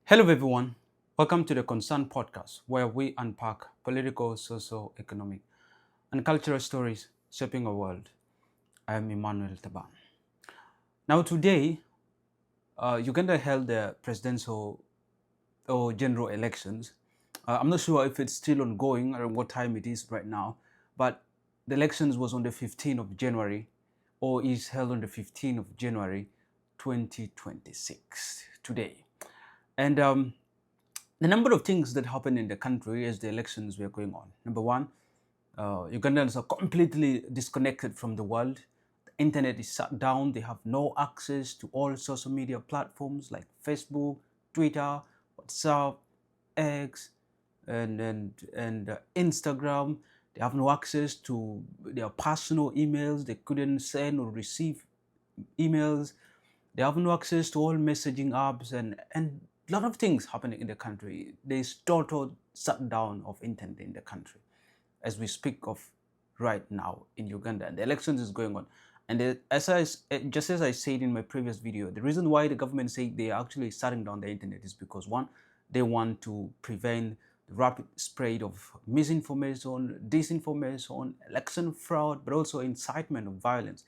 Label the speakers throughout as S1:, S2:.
S1: Hello, everyone. Welcome to the Concern Podcast, where we unpack political, social, economic, and cultural stories shaping our world. I am Emmanuel Taban. Now, today, Uganda held the presidential or general elections. I'm not sure if it's still ongoing or what time it is right now, but the elections was on the 15th of January, or is held on the 15th of January, 2026, today. And the number of things that happen in the country as the elections were going on. Number one, Ugandans are completely disconnected from the world. The internet is shut down. They have no access to all social media platforms like Facebook, Twitter, WhatsApp, X, and Instagram. They have no access to their personal emails. They couldn't send or receive emails. They have no access to all messaging apps and a lot of things happening in the country. There's total shutdown of internet in the country as we speak of right now in Uganda. And the elections is going on. And just as I said in my previous video, the reason why the government say they are actually shutting down the internet is because one, they want to prevent the rapid spread of misinformation, disinformation, election fraud, but also incitement of violence,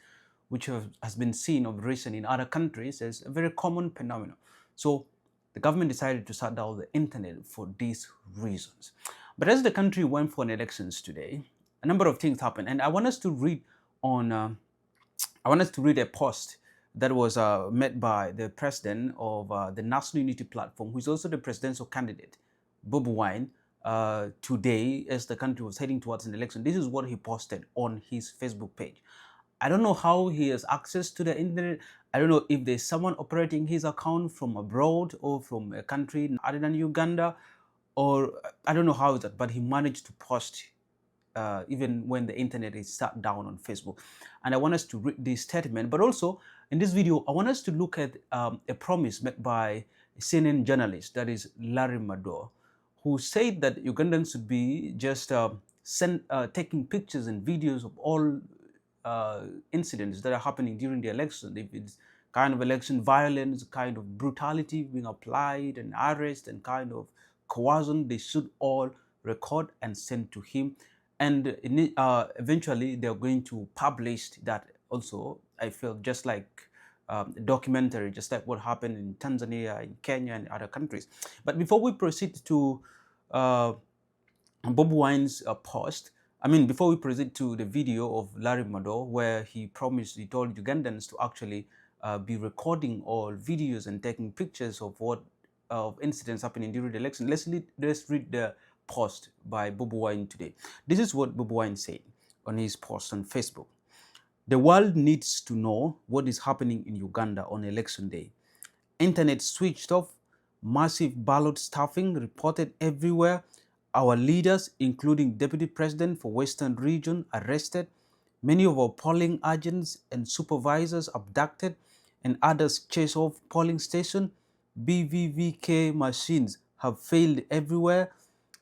S1: which has been seen of recent in other countries as a very common phenomenon. So the government decided to shut down the internet for these reasons. But as the country went for elections today, a number of things happened, and I want us to read a post that was made by the president of the National Unity Platform, who is also the presidential candidate, Bobi Wine, today as the country was heading towards an election. This is what he posted on his Facebook page. I don't know how he has access to the internet. I don't know if there's someone operating his account from abroad or from a country other than Uganda, or I don't know how it's that, but he managed to post even when the internet is shut down on Facebook. And I want us to read this statement, but also in this video, I want us to look at a promise made by a CNN journalist, that is Larry Madowo, who said that Ugandans should be just taking pictures and videos of all incidents that are happening during the election. If it's kind of election violence, kind of brutality being applied, and arrest and kind of coercion, they should all record and send to him. And eventually they're going to publish that also, I feel, just like a documentary, just like what happened in Tanzania, in Kenya, and other countries. But before we proceed to Bob Wine's post, before we proceed to the video of Larry Madowo, where he told Ugandans to actually be recording all videos and taking pictures of incidents happening during the election. Let's read the post by Bob Wine today. This is what Bob Wine said on his post on Facebook. The world needs to know what is happening in Uganda on election day. Internet switched off, massive ballot stuffing reported everywhere, our leaders, including Deputy President for Western Region, arrested, many of our polling agents and supervisors abducted, and others chased off polling station. BVVK machines have failed everywhere.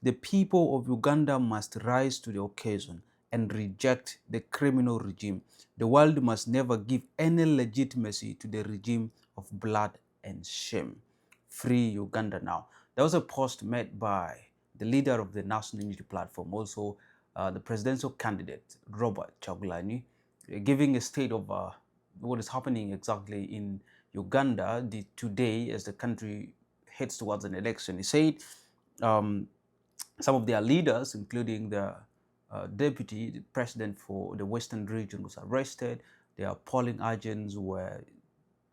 S1: The people of Uganda must rise to the occasion and reject the criminal regime. The world must never give any legitimacy to the regime of blood and shame. Free Uganda now. That was a post made by the leader of the National Unity Platform, also the presidential candidate, Robert Chagulanyi, giving a state of what is happening exactly in Uganda today as the country heads towards an election. He said some of their leaders, including the deputy president for the Western region, was arrested. Their polling agents were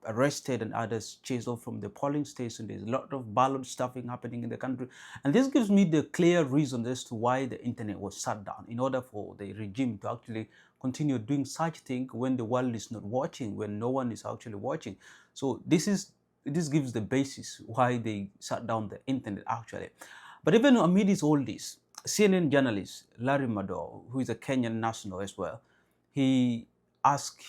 S1: arrested and others chased off from the polling station. There's a lot of ballot stuffing happening in the country. And this gives me the clear reason as to why the internet was shut down, in order for the regime to actually continue doing such thing when the world is not watching, when no one is actually watching. So this gives the basis why they shut down the internet actually. But even amidst all this, CNN journalist Larry Madowo, who is a Kenyan national as well, he asked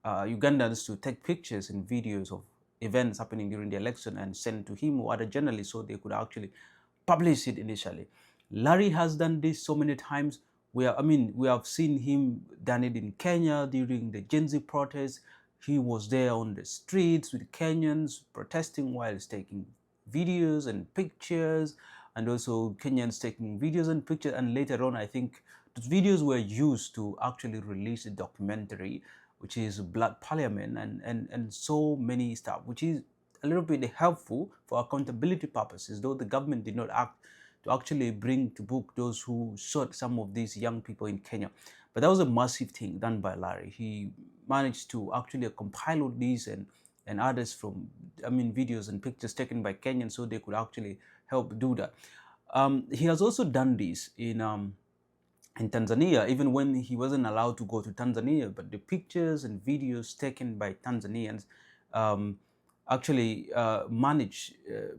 S1: Ugandans to take pictures and videos of events happening during the election and send to him or other journalists so they could actually publish it initially. Larry has done this so many times. We have seen him done it in Kenya during the Gen Z protests. He was there on the streets with Kenyans protesting while taking videos and pictures, and also Kenyans taking videos and pictures. And later on, I think those videos were used to actually release a documentary, which is Black Parliament, and so many stuff, which is a little bit helpful for accountability purposes, though the government did not act to actually bring to book those who shot some of these young people in Kenya. But that was a massive thing done by Larry. He managed to actually compile all these and others from, I mean, videos and pictures taken by Kenyans, so they could actually help do that. He has also done this in Tanzania, even when he wasn't allowed to go to Tanzania. But the pictures and videos taken by Tanzanians actually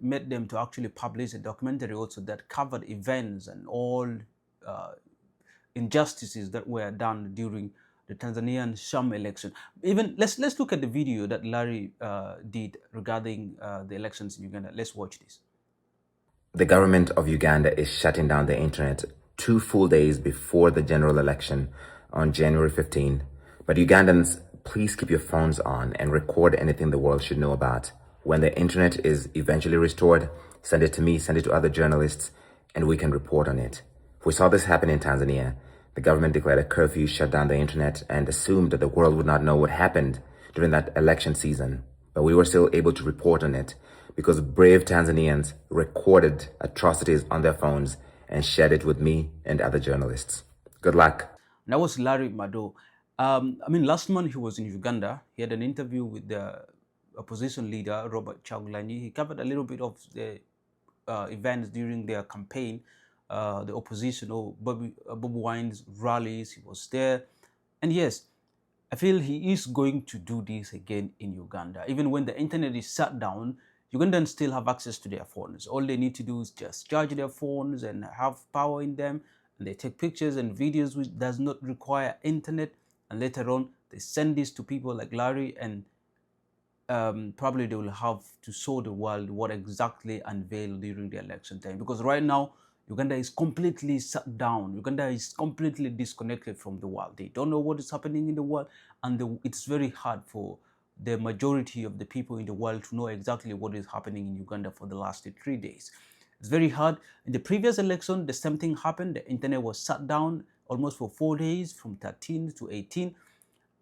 S1: made them to actually publish a documentary also that covered events and all injustices that were done during the Tanzanian sham election. Even let's look at the video that Larry did regarding the elections in Uganda. Let's watch this.
S2: The government of Uganda is shutting down the internet 2 full days before the general election on January 15. But Ugandans, please keep your phones on and record anything the world should know about. When the internet is eventually restored, send it to me, send it to other journalists, and we can report on it. We saw this happen in Tanzania. The government declared a curfew, shut down the internet, and assumed that the world would not know what happened during that election season. But we were still able to report on it because brave Tanzanians recorded atrocities on their phones and shared it with me and other journalists. Good luck.
S1: That was Larry Mado. I mean, last month he was in Uganda. He had an interview with the opposition leader, Robert Chagulanyi. He covered a little bit of the events during their campaign, the opposition, or Bobi Wine's rallies. He was there. And yes, I feel he is going to do this again in Uganda. Even when the internet is shut down, Ugandans still have access to their phones. All they need to do is just charge their phones and have power in them. And they take pictures and videos which does not require internet. And later on, they send this to people like Larry, and probably they will have to show the world what exactly unveiled during the election time. Because right now, Uganda is completely shut down. Uganda is completely disconnected from the world. They don't know what is happening in the world, and it's very hard for the majority of the people in the world to know exactly what is happening in Uganda for the last 3 days. It's very hard. In the previous election, the same thing happened. The internet was shut down almost for 4 days, from 13 to 18.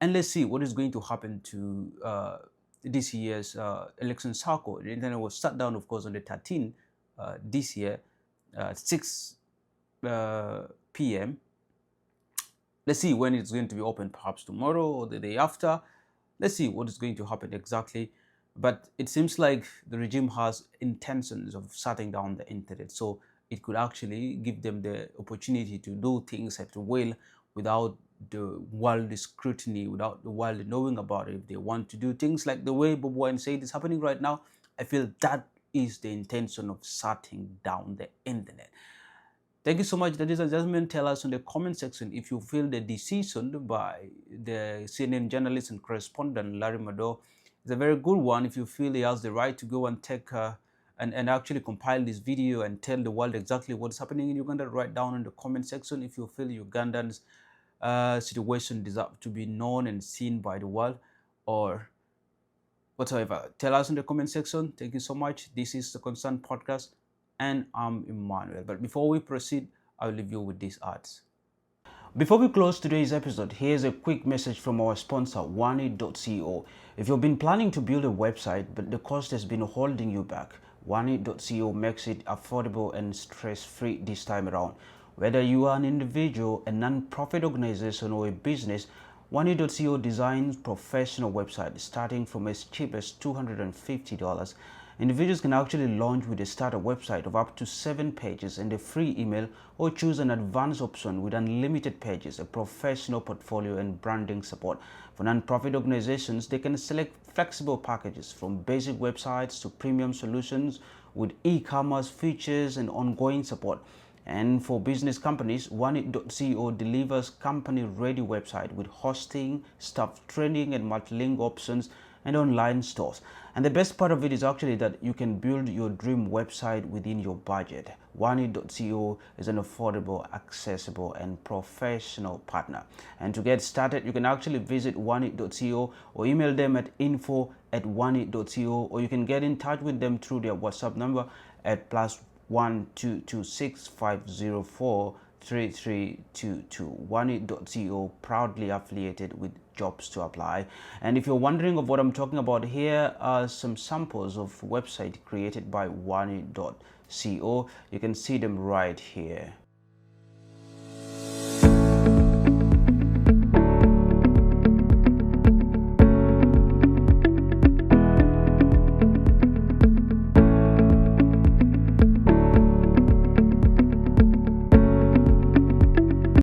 S1: And let's see what is going to happen to this year's election cycle. The internet was shut down, of course, on the 13th this year, 6 p.m. Let's see when it's going to be open, perhaps tomorrow or the day after. Let's see what is going to happen exactly. But it seems like the regime has intentions of shutting down the internet. So it could actually give them the opportunity to do things at will without the world scrutiny, without the world knowing about it. If they want to do things like the way Bob Wine said is happening right now, I feel that is the intention of shutting down the internet. Thank you so much, ladies and gentlemen. Tell us in the comment section if you feel the decision by the CNN journalist and correspondent Larry Mado is a very good one. If you feel he has the right to go and take and actually compile this video and tell the world exactly what's happening in Uganda, write down in the comment section if you feel Ugandans' situation deserves to be known and seen by the world, or whatever. Tell us in the comment section. Thank you so much. This is the Concerned Podcast, and I'm Emmanuel. But before we proceed, I'll leave you with these ads. Before we close today's episode, here's a quick message from our sponsor, Wanted.co. If you've been planning to build a website, but the cost has been holding you back, Wanted.co makes it affordable and stress-free this time around. Whether you are an individual, a non-profit organization, or a business, Wanted.co designs professional websites starting from as cheap as $250. Individuals can actually launch with a starter website of up to 7 pages and a free email, or choose an advanced option with unlimited pages, a professional portfolio, and branding support. For non-profit organizations, they can select flexible packages from basic websites to premium solutions with e-commerce features and ongoing support. And for business companies, Wanted.co delivers company-ready website with hosting, staff training, and multi-link options, and online stores. And the best part of it is actually that you can build your dream website within your budget. Wanted.co is an affordable, accessible, and professional partner. And to get started, you can actually visit Wanted.co or email them at info at one8.co, or you can get in touch with them through their WhatsApp number at +12265043322. 18.co, proudly affiliated with Jobs to Apply. And if you're wondering of what I'm talking about, here are some samples of website created by one8.co. You can see them right here.